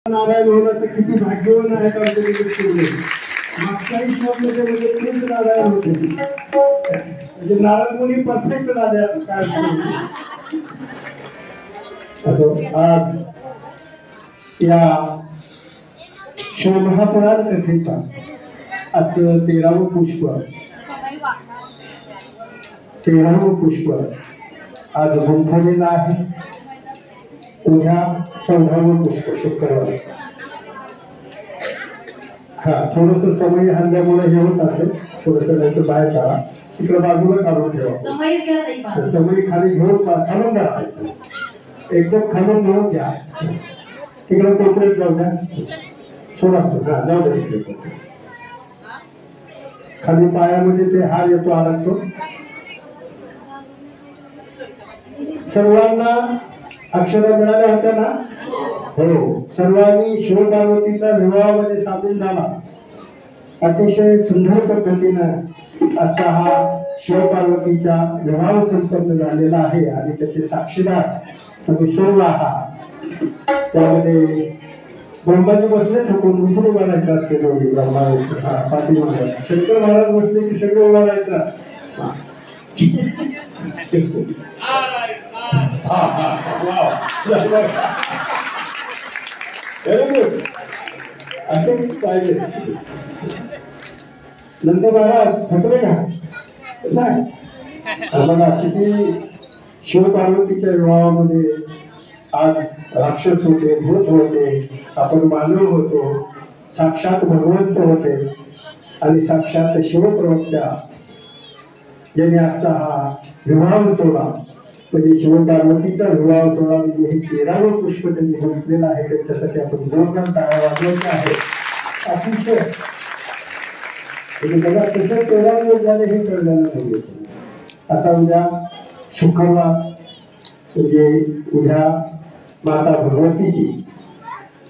नारायण होण्याचं किती भाग्यवान आहे का मागच्याही श्लोकमध्ये तीच नारायण होते म्हणजे नारायण मुनी परफेक्ट झाले काय आज या शिवमहापुराण कथेचा आजचं 13वं पुष्प आज गुंफलेलं आहे. उद्या 14वं पुष्प शुक्रवार. हा थोडस समय हल्ल्यामुळे हे होत असेल थोडस बाहेर काढा तिकडे बाजूला काढून ठेवा. समय खाली घेऊन खालून द्या एकदम खालून घेऊन घ्या तिकडे कोपऱ्यात जाऊ द्या सोडा हा जाऊ द्या तिकडे खाली पायामध्ये ते हार येतो अडकतो. सर्वांना अक्षरा मिळाल्या होत्या ना? हो. सर्वांनी शिवपार्वतीचा विवाहामध्ये सामील झाला. अतिशय सुंदर पद्धतीनं आजचा हा शिवपार्वतीचा विवाह संपन्न झालेला आहे आणि त्याचे साक्षीदार तुम्ही सोडला आहात. त्यामध्ये ब्रह्माजी बसले थकून उठून उभा राहायचं असते दोन्ही ब्रह्मा पाठीमागे. शंकर महाराज बसले की सगळे उभा राहायचं. असं पाहिजे. नंतर महाराज थकले का बघा किती शिवपार्वतीच्या विवाहामध्ये आज राक्षस होते भूत होते आपण मानव होतो साक्षात भगवंत होते आणि साक्षात शिवप्रवक्त्या ज्यांनी आजचा हा विवाह सोहळा म्हणजे शिवपार्वतीचा विवाह सोहळा म्हणजे हे 13वं पुष्प त्यांनी घेतलेलं आहे. त्याच्यासाठी आपण जोरदार टाळ्या वाजवायच्या आहे. अतिशय बघा तसं 13 दिवस झाले हे कळलं नाही. आता उद्या शुक्रवार म्हणजे उद्या माता भगवतीची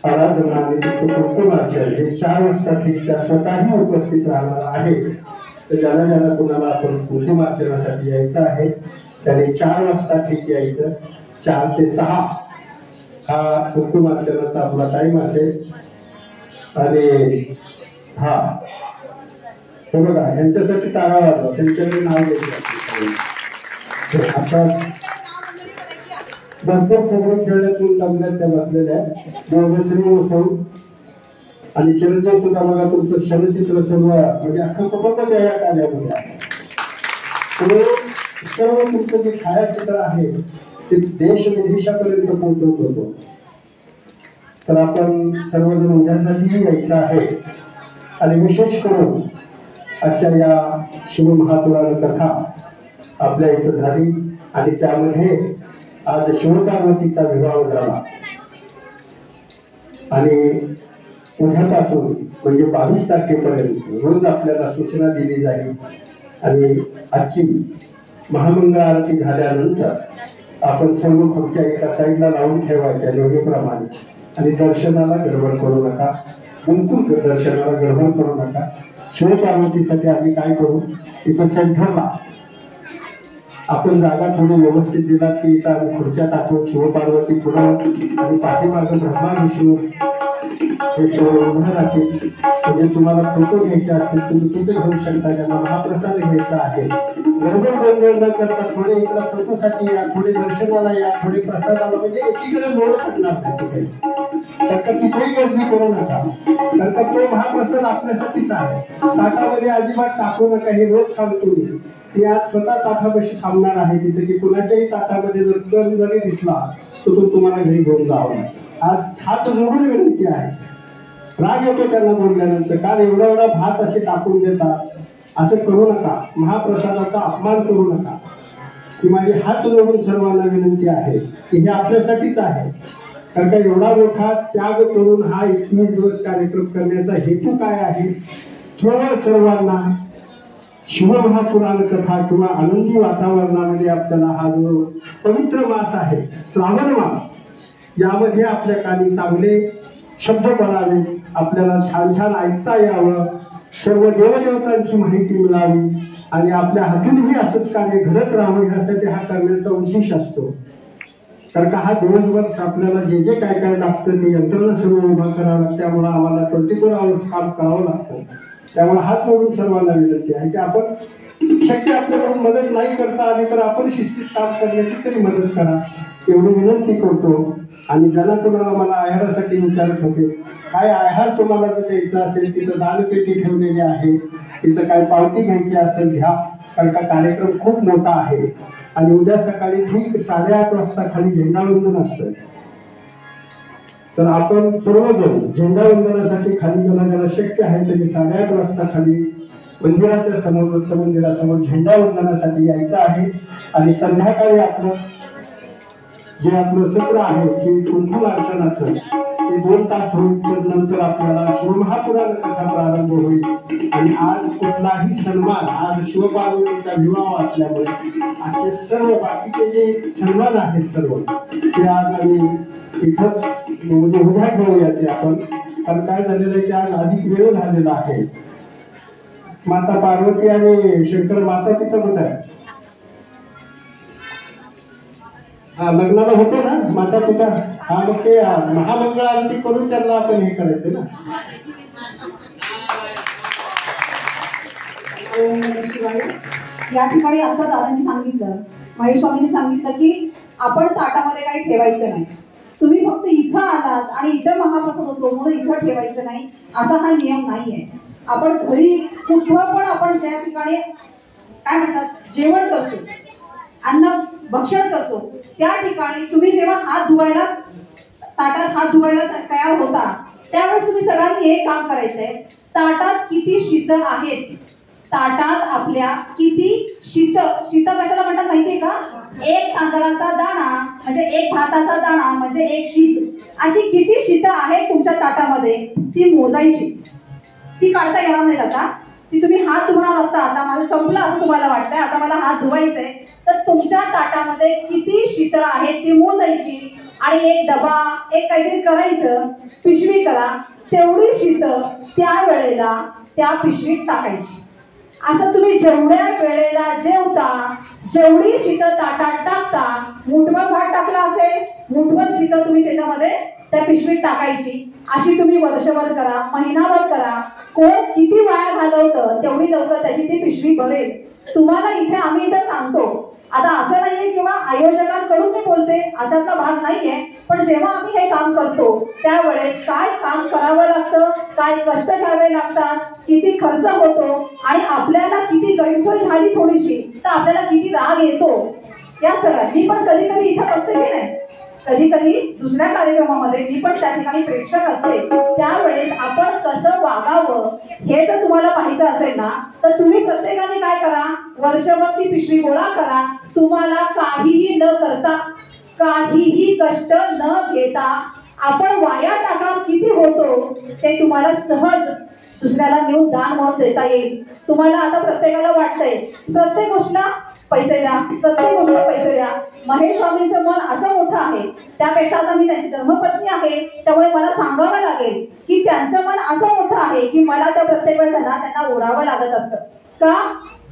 आराधना आणि कुंकुमार्चन हे 4 वाजता ठीक त्या स्वतःही उपस्थित राहणार आहे. तर ज्याला ज्याला कुणाला आपण कुंकुमार्चनासाठी यायचं आहे त्याने 4 वाजता ठीक यायचं. 4 ते 6 हा कुंकुमार्चनाचा आपला टाइम असेल. आणि हा हे बघा यांच्यासाठी टाळा वाजवा त्यांच्याकडे नाव द्यायचं. आता भरपूर प्रोग्राम खेळण्यातून जमल्यात त्या बसलेल्या देवश्री आणि चिरंजीव सुद्धा बघा तुमचं चलचित्र सर्व म्हणजे अख्खं कुटुंब त्या कार्यामध्ये आहे. सर्व तुमचं जे छायाचित्र आहे ते देश विदेशापर्यंत पोहोचवत होतो. तर आपण सर्वजण उद्यासाठीही यायचं आहे. आणि विशेष करून आजच्या या शिवमहापुराण कथा आपल्या इथं झाली आणि त्यामध्ये आज शिवपार्वतीचा विवाह झाला. आणि उद्यापासून म्हणजे 22 तारखेपर्यंत रोज आपल्याला सूचना दिली जाईल. आणि आजची महामंगळ आरती झाल्यानंतर आपण सर्व खुर्च्या एका साईडला लावून ठेवायच्या नेहमीप्रमाणे. आणि दर्शनाला गडबड करू नका. बिलकुल दर्शनाला गडबड करू नका. शिवपार्वतीसाठी आम्ही काय करू इथं सेंटरला आपण जागा थोडी व्यवस्थित दिला की इथं आम्ही खुर्च्या टाकून शिवपार्वती पुढं आणि पाठीमागं ब्रह्मा विष्णू हे उभं राहतील. म्हणजे तुम्हाला फोटो घ्यायचे असतील तुम्ही तिथे घेऊ शकता. त्यांना महाप्रसाद घ्यायचा आहे. गडबड गोंधळ न करता थोडे इकडे फोटोसाठी या थोडे दर्शनाला या थोडे प्रसादाला म्हणजे एकीकडे लोड पडणार नाही. तर तिथेही गर्दी करू नका. तर तो महाप्रसाद आपल्यासाठीच आहे. ताटामध्ये अजिबात टाकू नका. हे रोज सांगतो मी. ती आज स्वतः ताटापाशी थांबणार आहे तिथे की कुणाच्याही ताटामध्ये जर जरी दिसला तर तो तुम्हाला घरी घेऊन जावा. आज हात जोडून विनंती आहे. राग येतो त्यांना बोलल्यानंतर कारण एवढा भात असे टाकून देतात असं करू नका. महाप्रसादाचा अपमान करू नका. की माझी हात जोडून सर्वांना विनंती आहे की हे आपल्यासाठीच आहे. कारण का एवढा मोठा त्याग करून हा 21 दिवस कार्यक्रम करण्याचा हेतू काय आहे. केवळ सर्वांना शिवमहापुराण कथा किंवा आनंदी वातावरणामध्ये आपल्याला हा जो पवित्र मास आहे श्रावण मास यामध्ये आपल्या कानी चांगले शब्द पडावे. आपल्याला छान छान ऐकता यावं. सर्व देवदेवतांची माहिती मिळावी आणि आपल्या हातूनही असंच कार्य घडत राहावं ह्यासाठी हा करण्याचा उद्देश असतो. कारण का हा दिवसभर आपल्याला जे जे काय काय लागतं ते यंत्रणा सर्व उभा करावं लागतं, त्यामुळे आम्हाला 24 आवर्स काम करावं लागतं. त्यामुळे हात जोडून सर्वांना विनंती आहे की आपण शक्य आपल्याकडून मदत नाही करता आली तर आपण शिस्तीत काम करण्याची तरी मदत करा, एवढी विनंती करतो. आणि ज्यांना तुम्हाला मला आहारासाठी विचारत होते, काय आहार तुम्हाला जर द्यायचा असेल तिथं दानपेटी ठेवलेली आहे, तिथं काय पावती घ्यायची असेल घ्या, कारण का कार्यक्रम खूप मोठा आहे. आणि उद्या सकाळी ठीक 8:30 वाजता खाली झेंडावंदन असतं. तर आपण सर्वजण झेंडावंदनासाठी खाली ज्याला शक्य आहे त्यांनी 8:30 वाजता खाली मंदिराच्या समोर दत्त मंदिरासमोर झेंडावंदनासाठी यायचं आहे. आणि संध्याकाळी आपलं जे आपलं सत्र आहे की कुंकुम अर्चनाचं ते 2 तास होईल. तर नंतर आपल्याला शिवमहापुराण कथा प्रारंभ होईल. आणि आज कुठलाही सन्मान, आज शिवपार्वतीचा विवाह असल्यामुळे असे सर्व बाकीचे जे सन्मान आहेत सर्व ते आज आम्ही इथंच म्हणजे उभ्या घेऊया ते आपण. कारण काय झालेलं आहे की आज अधिक वेळ झालेला आहे. माता पार्वती आणि शंकर माता पिता होत आहे. हा लग्नाला होते ना माता पिता. हा मग ते महामंगळ आरती करून त्यांना आपण हे करायचं ना. या ठिकाणी आता दादांनी सांगितलं, महेश स्वामींनी सांगितलं की आपण ताटामध्ये काही ठेवायचं नाही. तुम्ही फक्त इथं आलात आणि इथं महाप्रसाद होतो म्हणून इथं ठेवायचं नाही असा हा नियम नाहीये. आपण घरी कुठं पण आपण ज्या ठिकाणी काय म्हणतात जेवण करतो, अन्न भक्षण करतो, त्या ठिकाणी तुम्ही जेव्हा हात धुवायला ताटात हात धुवायला तयार होता त्यावेळेस तुम्ही सगळ्यांनी हे काम करायचंय. ताटात किती शीत आहेत, ताटात आपल्या किती शीत कशाला म्हणतात माहितीये का? एक तांदळाचा दाणा म्हणजे एक भाताचा दाणा म्हणजे एक शीत. अशी किती शीत आहेत तुमच्या ताटामध्ये ती मोजायची. ती काढता येणार नाही आता. ती तुम्ही हात धुणार असता, आता माझं संपलं असं तुम्हाला वाटतंय, आता मला हात धुवायचंय, तर तुमच्या ताटामध्ये किती शीत आहेत ती मोजायची. आणि एक डबा एक काहीतरी करायचं, पिशवी करा, तेवढी शीत त्या वेळेला त्या पिशवीत टाकायची. असं तुम्ही जेवढ्या वेळेला जेवता जेवढी शीत ताटात टाकता, मुठभर भात टाकला असेल मुठभर शीत तुम्ही त्याच्यामध्ये त्या पिशवीत टाकायची. अशी तुम्ही वर्षभर करा, महिनाभर करा. कोण किती वाया घालवतं तेवढी लवकर त्याची ती पिशवी भरेल. तुम्हाला इथे आम्ही इथं सांगतो, आता असं नाहीये किंवा आयोजकांकडून मी बोलते अशातला भाग नाहीये, पण जेव्हा आम्ही हे काम करतो त्यावेळेस काय काम करावं लागतं, काय कष्ट घ्यावे लागतात, किती खर्च होतो आणि आपल्याला किती गैरसोय झाली थोडीशी तर आपल्याला किती राग येतो या सगळ्यांनी. पण कधी कधी इथं असते की नाही, कधी कधी दुसऱ्या कार्यक्रमामध्ये मी पण त्या ठिकाणी प्रेक्षक असते, त्यावेळेस आपण कसं वागावं हे जर तुम्हाला पाहायचं असेल ना तर तुम्ही प्रत्येकाने काय करा, वर्षभर ती पिशवी गोळा करा. तुम्हाला काहीही न करता, काहीही कष्ट न घेता आपण वाया टाकणार किती होतो ते तुम्हाला सहज दुसऱ्याला नेऊन दान म्हणून देता येईल. तुम्हाला आता प्रत्येकाला वाटतंय प्रत्येक गोष्टीला पैसे द्या, प्रत्येक गोष्टीला पैसे द्या. महेश स्वामींचं मन असं मोठं आहे, त्यापेक्षा आता मी त्यांची धर्मपत्नी आहे त्यामुळे मला सांगावं लागेल की त्यांचं मन असं मोठं आहे की मला त्या प्रत्येक वेळेस त्यांना ओढावं लागत असतं. का?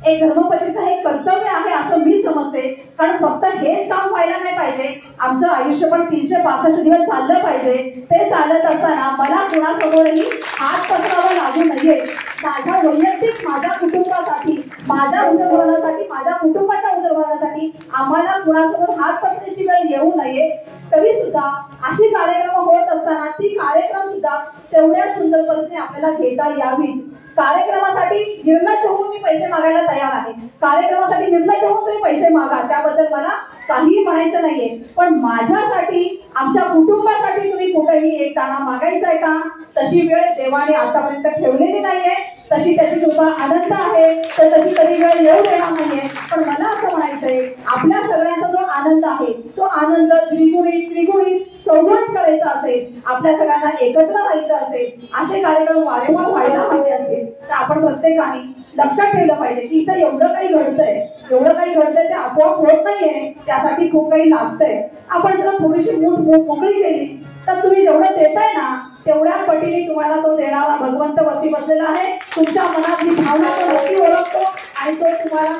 एक धर्मपत्नीचं हे कर्तव्य आहे असं मी समजते. कारण फक्त हेच काम व्हायला नाही पाहिजे, आमचं आयुष्य पण 365 दिवस चाललं पाहिजे. ते चालत असताना मला कुणासमोरही हात पसरावा लागू नये. माझ्या वैयक्तिक माझ्या कुटुंबासाठी, माझ्या उदरनिर्वाहासाठी, माझ्या कुटुंबाच्या उदरनिर्वाहासाठी आम्हाला कुणासमोर हात पसरायची वेळ येऊ नये. तरी सुद्धा अशी कार्यक्रम होत असताना ती कार्यक्रम सुद्धा तेवढ्या सुंदर पद्धतीने आपल्याला घेता यावी. कार्यक्रमासाठी निर्लज्ज होऊन मी पैसे मागायला तयार आहे, कार्यक्रमासाठी निर्लज्ज होऊन तुम्ही पैसे मागा, त्याबद्दल मला काहीही म्हणायचं नाहीये. पण माझ्यासाठी, आमच्या कुटुंबासाठी तुम्ही कुठेही एक दाणा मागायचा आहे का? तशी वेळ देवाने आतापर्यंत ठेवलेली नाहीये. तशी त्याची कृपा अनंत आहे, तर तशी कधी वेळ येऊ देणार नाहीये. पण मला असं म्हणायचंय, आपल्या सगळ्यांचा जो आनंद आहे तो आनंद त्रिगुणित चौगुणित करायचा असेल, आपल्या सगळ्यांना एकत्र राहायचं असेल, असे कार्यक्रम वारंवार व्हायला हवे असतील तर आपण प्रत्येकाने लक्षात ठेवलं पाहिजे की इथं एवढं काही घडतंय ते आपोआप होत नाहीये, त्यासाठी खूप काही लागतंय. आपण जर थोडीशी मूठ मोकळी केली तर तुम्ही जेवढं देताय ना तेवढ्या पटीने तुम्हाला तो देणारा भगवंत वरती बसलेला आहे. तुमच्या मनात ही भावना तो नक्की ओळखतो आणि तो तुम्हाला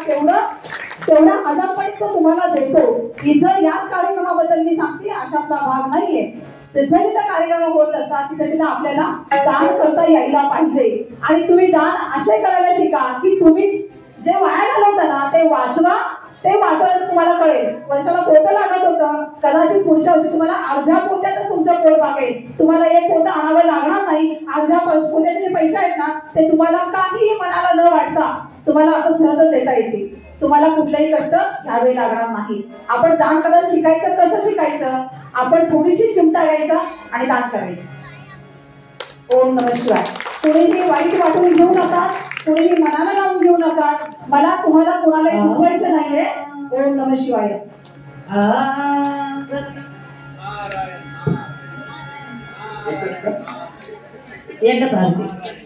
तेवढ्या अजापणे तो तुम्हाला देतो. इथं याच कार्यक्रमाबद्दल मी सांगते, अशातला भाग नाहीये. जिथे जिथे कार्यक्रम होत असतात तिथे तिथे आपल्याला दान करता यायला पाहिजे. आणि तुम्ही दान असे करायला शिका की तुम्ही जे वाया घालवता ना ते वाचवा. ते वाचवायचं तुम्हाला कळेल. वर्षाला पोतं लागत होतं, कदाचित पुढच्या वर्षी तुम्हाला अर्ध्या पोत्यातच तुमचं पोट भागेल. तुम्हाला एक पोतं आणावं लागणार नाही. अर्ध्या पोत्याचे जे पैसे आहेत ना ते तुम्हाला काहीही मनाला न वाटता तुम्हाला असं सहजच देता येते. तुम्हाला कुठलेही कष्ट घ्यावे लागणार नाही. आपण दान करायला शिकायचं. कसं शिकायचं? आपण थोडीशी चिमटा घ्यायचा आणि दान करायचं. ओम नमः शिवाय. कुणीही वाईट वाटून घेऊ नका, कुणीही मनाला लावून घेऊ नका. मला तुम्हाला कोणालाही दुखवायचं नाहीये. ओम नमः शिवाय. एकच